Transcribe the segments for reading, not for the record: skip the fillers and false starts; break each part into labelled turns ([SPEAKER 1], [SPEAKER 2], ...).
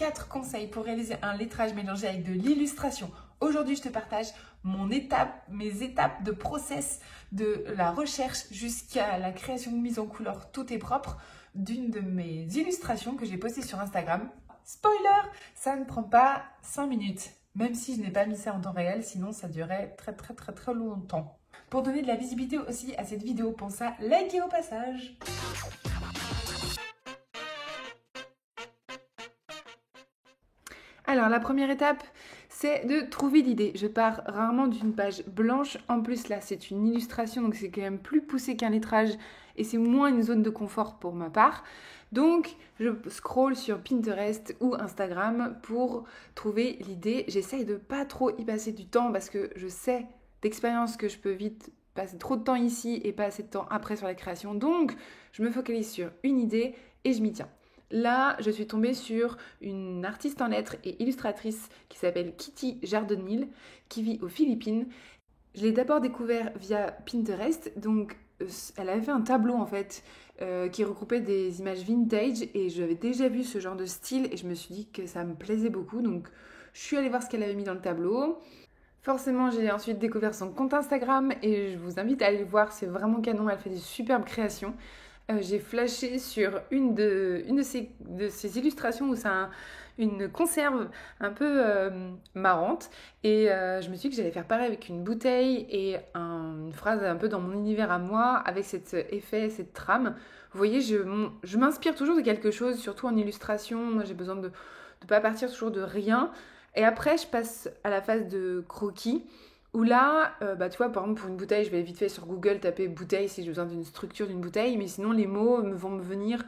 [SPEAKER 1] 4 conseils pour réaliser un lettrage mélangé avec de l'illustration. Aujourd'hui, je te partage mes étapes de process de la recherche jusqu'à la création de mise en couleur tout est propre d'une de mes illustrations que j'ai postées sur Instagram. Spoiler, ça ne prend pas 5 minutes, même si je n'ai pas mis ça en temps réel, sinon ça durait très longtemps. Pour donner de la visibilité aussi à cette vidéo, pense à liker au passage. Alors, la première étape, c'est de trouver l'idée. Je pars rarement d'une page blanche. En plus, là, c'est une illustration, donc c'est quand même plus poussé qu'un lettrage et c'est moins une zone de confort pour ma part. Donc, je scrolle sur Pinterest ou Instagram pour trouver l'idée. J'essaye de pas trop y passer du temps parce que je sais d'expérience que je peux vite passer trop de temps ici et pas assez de temps après sur la création. Donc, je me focalise sur une idée et je m'y tiens. Là, je suis tombée sur une artiste en lettres et illustratrice qui s'appelle Kitty Jardonil, qui vit aux Philippines. Je l'ai d'abord découvert via Pinterest, donc elle avait fait un tableau en fait qui regroupait des images vintage et j'avais déjà vu ce genre de style et je me suis dit que ça me plaisait beaucoup, donc je suis allée voir ce qu'elle avait mis dans le tableau. Forcément, j'ai ensuite découvert son compte Instagram et je vous invite à aller le voir, c'est vraiment canon, elle fait des superbes créations. J'ai flashé sur une de ces illustrations où c'est une conserve un peu marrante et je me suis dit que j'allais faire pareil avec une bouteille et une phrase un peu dans mon univers à moi avec cet effet, cette trame. Vous voyez, je m'inspire toujours de quelque chose, surtout en illustration. Moi, j'ai besoin de ne pas partir toujours de rien. Et après, je passe à la phase de croquis. Où là, tu vois, par exemple, pour une bouteille, je vais vite fait sur Google taper bouteille si j'ai besoin d'une structure d'une bouteille, mais sinon, les mots vont me venir,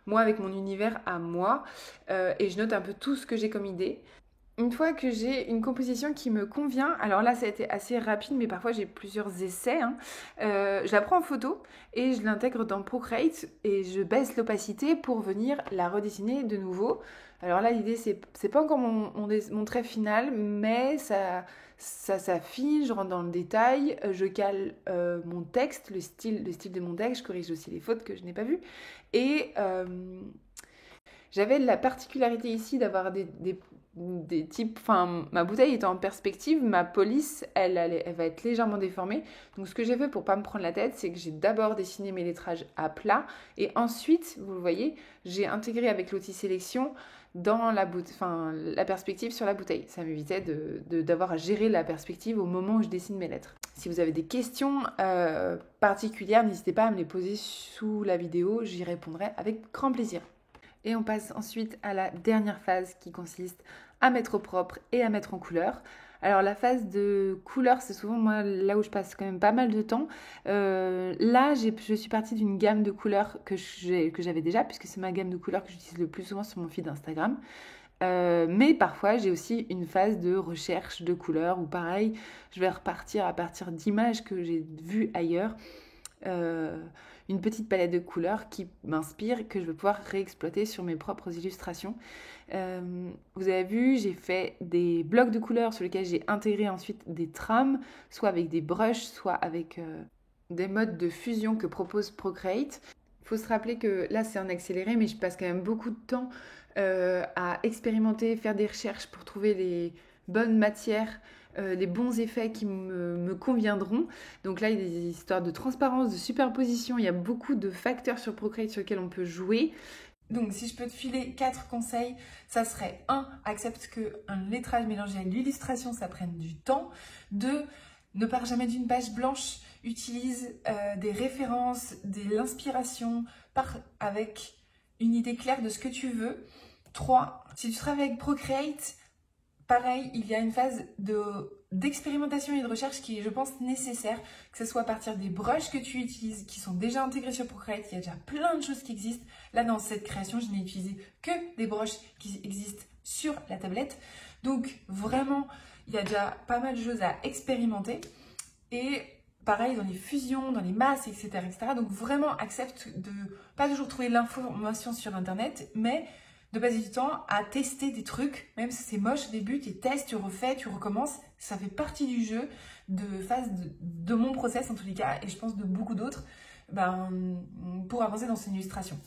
[SPEAKER 1] moi, avec mon univers à moi, et je note un peu tout ce que j'ai comme idée. Une fois que j'ai une composition qui me convient, alors là, ça a été assez rapide, mais parfois, j'ai plusieurs essais, je la prends en photo et je l'intègre dans Procreate et je baisse l'opacité pour venir la redessiner de nouveau. Alors là, l'idée, c'est pas encore mon trait final, mais ça s'affine, je rentre dans le détail, je cale mon texte, le style de mon texte, je corrige aussi les fautes que je n'ai pas vues. Et j'avais la particularité ici d'avoir des types, enfin ma bouteille étant en perspective, ma police elle va être légèrement déformée. Donc ce que j'ai fait pour pas me prendre la tête, c'est que j'ai d'abord dessiné mes lettrages à plat et ensuite, vous le voyez, j'ai intégré avec l'outil sélection dans la perspective sur la bouteille. Ça m'évitait d'avoir à gérer la perspective au moment où je dessine mes lettres. Si vous avez des questions particulières, n'hésitez pas à me les poser sous la vidéo, j'y répondrai avec grand plaisir. Et on passe ensuite à la dernière phase qui consiste à mettre au propre et à mettre en couleur. Alors la phase de couleur, c'est souvent moi là où je passe quand même pas mal de temps. Là, je suis partie d'une gamme de couleurs que j'avais déjà, puisque c'est ma gamme de couleurs que j'utilise le plus souvent sur mon feed Instagram. Mais parfois, j'ai aussi une phase de recherche de couleurs où pareil, je vais repartir à partir d'images que j'ai vues ailleurs. Une petite palette de couleurs qui m'inspire, que je vais pouvoir réexploiter sur mes propres illustrations. Vous avez vu, j'ai fait des blocs de couleurs sur lesquels j'ai intégré ensuite des trames, soit avec des brushes, soit avec des modes de fusion que propose Procreate. Il faut se rappeler que là c'est en accéléré, mais je passe quand même beaucoup de temps à expérimenter, faire des recherches pour trouver les bonnes matières, les bons effets qui me conviendront. Donc là, il y a des histoires de transparence, de superposition. Il y a beaucoup de facteurs sur Procreate sur lesquels on peut jouer. Donc, si je peux te filer 4 conseils, ça serait 1. Accepte qu'un lettrage mélangé à l'illustration, ça prenne du temps. 2. Ne pars jamais d'une page blanche. Utilise des références, de l'inspiration. Pars avec une idée claire de ce que tu veux. 3. Si tu travailles avec Procreate, pareil, il y a une phase d'expérimentation et de recherche qui est, je pense, nécessaire, que ce soit à partir des brushes que tu utilises, qui sont déjà intégrés sur Procreate. Il y a déjà plein de choses qui existent. Là, dans cette création, je n'ai utilisé que des brushes qui existent sur la tablette. Donc, vraiment, il y a déjà pas mal de choses à expérimenter. Et pareil, dans les fusions, dans les masses, etc., etc. Donc, vraiment, accepte de pas toujours trouver l'information sur Internet, mais de passer du temps à tester des trucs, même si c'est moche au début, tu testes, tu refais, tu recommences. Ça fait partie du jeu, de mon process en tous les cas, et je pense de beaucoup d'autres, pour avancer dans cette illustration.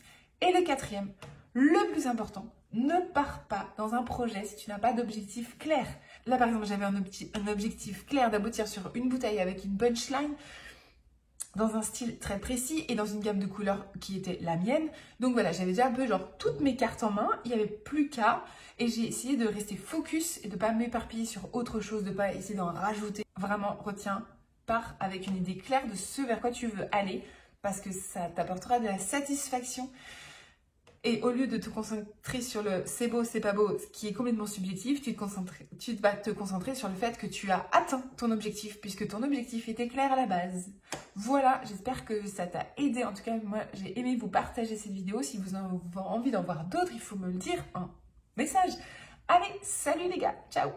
[SPEAKER 1] Et le 4e, le plus important, Ne pars pas dans un projet si tu n'as pas d'objectif clair. Là, par exemple, j'avais un objectif clair d'aboutir sur une bouteille avec une punchline dans un style très précis et dans une gamme de couleurs qui était la mienne. Donc voilà, j'avais déjà un peu genre toutes mes cartes en main, il n'y avait plus qu'à, et j'ai essayé de rester focus et de ne pas m'éparpiller sur autre chose, de ne pas essayer d'en rajouter. Vraiment, retiens, pars avec une idée claire de ce vers quoi tu veux aller, parce que ça t'apportera de la satisfaction. Et au lieu de te concentrer sur le c'est beau, c'est pas beau, qui est complètement subjectif, tu vas te concentrer sur le fait que tu as atteint ton objectif, puisque ton objectif était clair à la base. Voilà, j'espère que ça t'a aidé. En tout cas, moi, j'ai aimé vous partager cette vidéo. Si vous avez envie d'en voir d'autres, il faut me le dire en message. Allez, salut les gars, ciao!